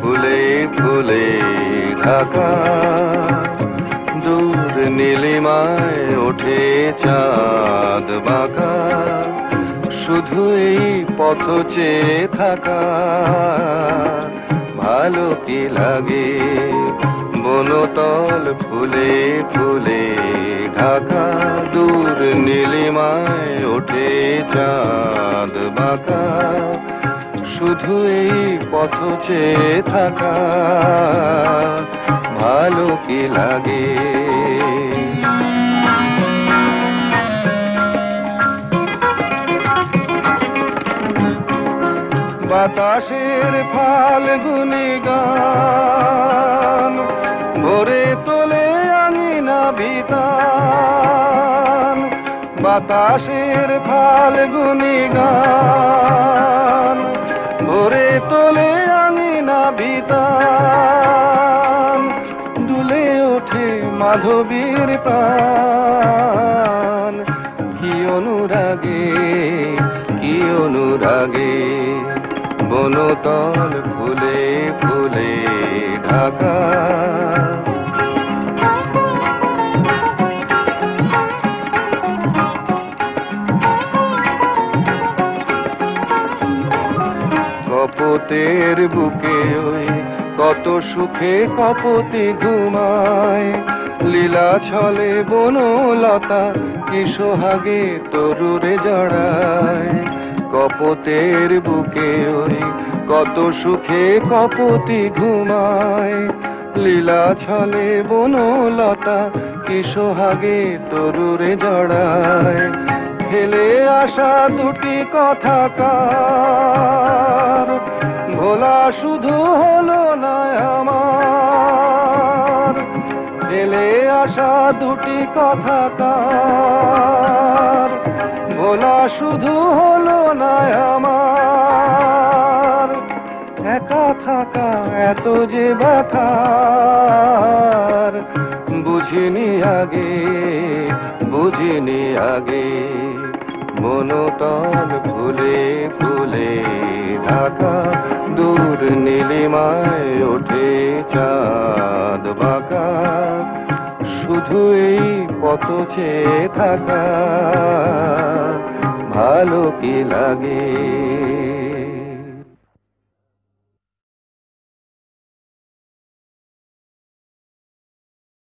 ফুলে ফুলে ঢাকা, দূর নীলিমায় ওঠে চাঁদ বাঁকা, শুধু এই পথ চেয়ে থাকা ভালো কি লাগে। বনতল ফুলে ফুলে ঢাকা, দূর নীলিমায় ওঠে চাঁদ বাঁকা, শুধু এই পথ চেয়ে থাকা ভালো কি লাগে। বাতাসের ফাল্গুনি গান ভরে তোলে আঙিনা বিতান, বাতাসের ফাল্গুনি গান ভরে তোলে আঙিনা বিতান, দুলে ওঠে মাধবীর প্রাণ, কি অনুরাগে কি অনুরাগে। বনতল ফুলে ফুলে ঢাকা, কপোতের বুকে ওই কত সুখে কপোতে ঘুমায়, লীলা ছলে বনলতা কি সোহাগে তরুরে জড়ায়। কপোতের বুকে ওই কত সুখে কপোতি ঘুমায়, লীলা ছলে বনলতা কি সোহাগে তরুরে জড়ায়। ফেলে আসা দুটি কথা কার ভোলা শুধু হলো না আমার, ফেলে আসা দুটি কথা কার ভোলা শুধু হলো না আমার। একা থাকা এত যে ব্যথার বুঝিনি আগে বুঝিনি আগে। বনতল ফুলে ফুলে ঢাকা, দূর নীলিমায় ওঠে চাঁদ বাঁকা, শুধু এই পথ চেয়ে থাকা ভালো কি লাগে।